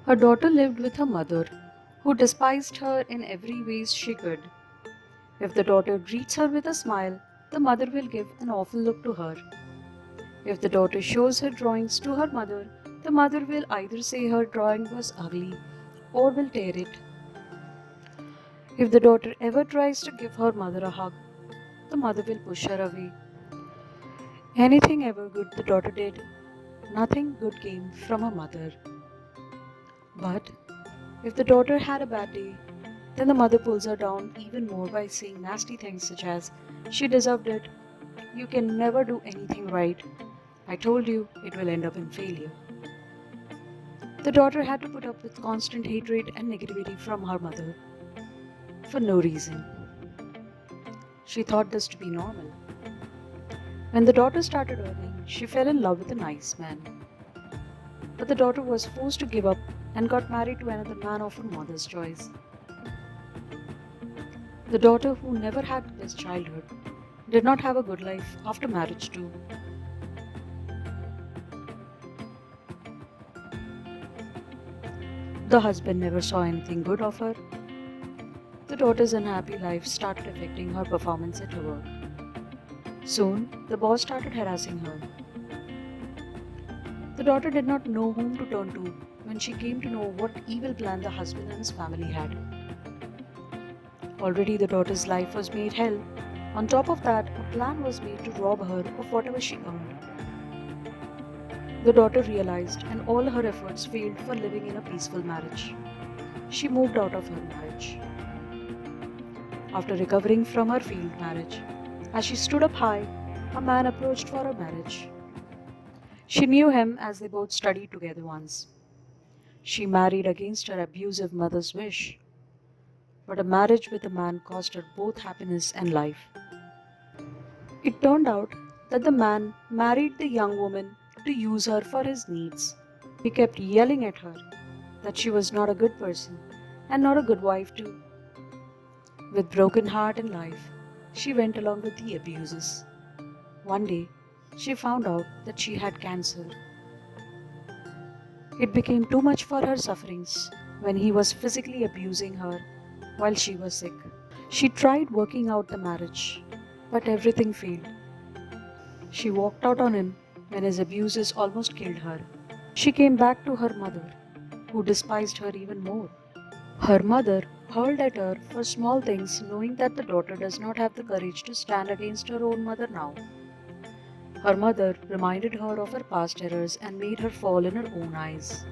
Her daughter lived with her mother, who despised her in every way she could. If the daughter greets her with a smile, the mother will give an awful look to her. If the daughter shows her drawings to her mother, the mother will either say her drawing was ugly or will tear it. If the daughter ever tries to give her mother a hug, the mother will push her away. Anything ever good the daughter did, nothing good came from her mother. But if the daughter had a bad day, then the mother pulls her down even more by saying nasty things such as, "She deserved it. You can never do anything right. I told you it will end up in failure." The daughter had to put up with constant hatred and negativity from her mother for no reason. She thought this to be normal. When the daughter started earning, she fell in love with a nice man. But the daughter was forced to give up and got married to another man of her mother's choice. The daughter, who never had the best childhood, did not have a good life after marriage too. The husband never saw anything good of her. The daughter's unhappy life started affecting her performance at her work. Soon, the boss started harassing her. The daughter did not know whom to turn to when she came to know what evil plan the husband and his family had. Already the daughter's life was made hell. On top of that, a plan was made to rob her of whatever she earned. The daughter realized, and all her efforts failed for living in a peaceful marriage. She moved out of her marriage. After recovering from her failed marriage, as she stood up high, a man approached for her marriage. She knew him as they both studied together once. She married against her abusive mother's wish. But a marriage with a man cost her both happiness and life. It turned out that the man married the young woman to use her for his needs. He kept yelling at her that she was not a good person and not a good wife too. With broken heart and life, she went along with the abuses. One day, she found out that she had cancer. It became too much for her sufferings when he was physically abusing her while she was sick. She tried working out the marriage, but everything failed. She walked out on him when his abuses almost killed her. She came back to her mother, who despised her even more. Her mother hurled at her for small things, knowing that the daughter does not have the courage to stand against her own mother now. Her mother reminded her of her past errors and made her fall in her own eyes.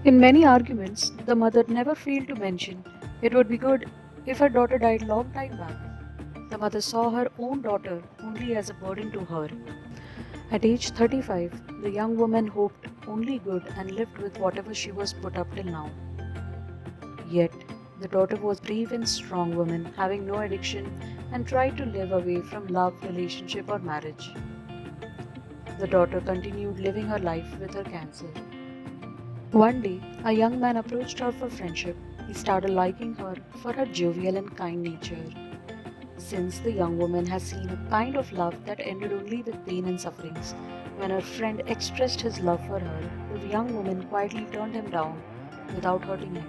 In many arguments, the mother never failed to mention it would be good if her daughter died long time back. The mother saw her own daughter only as a burden to her. At age 35, the young woman hoped only good and lived with whatever she was put up till now. Yet, the daughter was a brave and strong woman, having no addiction, and tried to live away from love, relationship, or marriage. The daughter continued living her life with her cancer. One day, a young man approached her for friendship. He started liking her for her jovial and kind nature. Since the young woman has seen a kind of love that ended only with pain and sufferings, when her friend expressed his love for her, the young woman quietly turned him down without hurting him.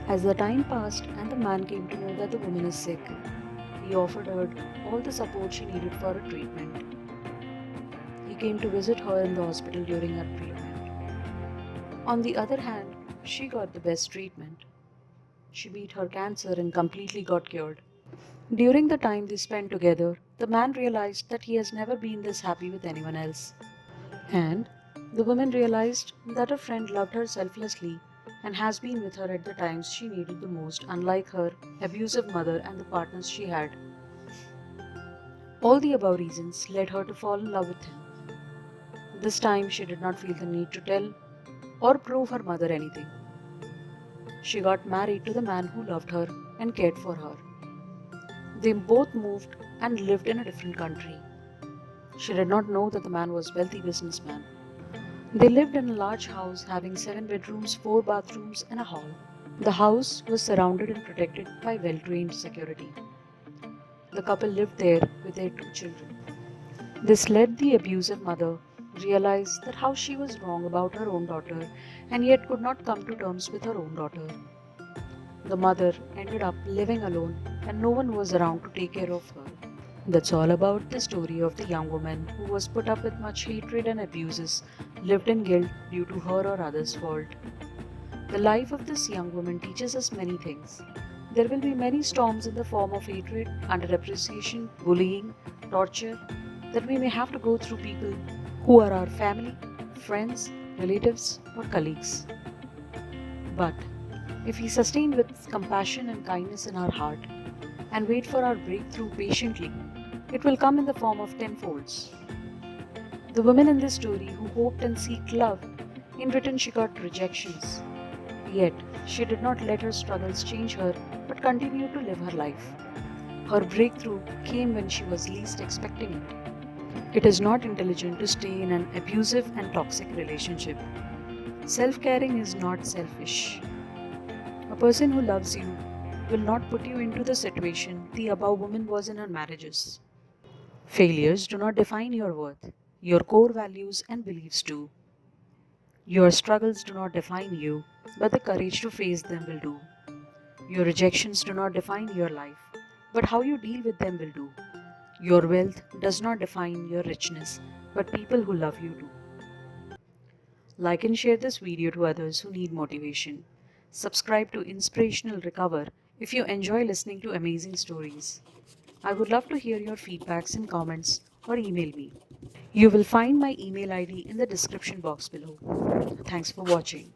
As the time passed and the man came to know that the woman is sick, he offered her all the support she needed for her treatment. He came to visit her in the hospital during her treatment. On the other hand, she got the best treatment. She beat her cancer and completely got cured. During the time they spent together, the man realized that he has never been this happy with anyone else. And the woman realized that her friend loved her selflessly and has been with her at the times she needed the most, unlike her abusive mother and the partners she had. All the above reasons led her to fall in love with him. This time she did not feel the need to tell or prove her mother anything. She got married to the man who loved her and cared for her. They both moved and lived in a different country. She did not know that the man was a wealthy businessman. They lived in a large house having 7 bedrooms, 4 bathrooms, and a hall. The house was surrounded and protected by well-trained security. The couple lived there with their 2 children. This led the abusive mother realized that how she was wrong about her own daughter and yet could not come to terms with her own daughter. The mother ended up living alone and no one was around to take care of her. That's all about the story of the young woman who was put up with much hatred and abuses, lived in guilt due to her or others' fault. The life of this young woman teaches us many things. There will be many storms in the form of hatred, underappreciation, bullying, torture that we may have to go through people who are our family, friends, relatives, or colleagues. But if we sustain with compassion and kindness in our heart and wait for our breakthrough patiently, it will come in the form of tenfolds. The woman in this story who hoped and sought love, in return she got rejections. Yet, she did not let her struggles change her but continued to live her life. Her breakthrough came when she was least expecting it. It is not intelligent to stay in an abusive and toxic relationship. Self-caring is not selfish. A person who loves you will not put you into the situation the above woman was in her marriages. Failures do not define your worth. Your core values and beliefs do. Your struggles do not define you, but the courage to face them will do. Your rejections do not define your life, but how you deal with them will do. Your wealth does not define your richness, but people who love you do. Like and share this video to others who need motivation. Subscribe to Inspirational Recover if you enjoy listening to amazing stories. I would love to hear your feedbacks and comments or email me. You will find my email ID in the description box below. Thanks for watching.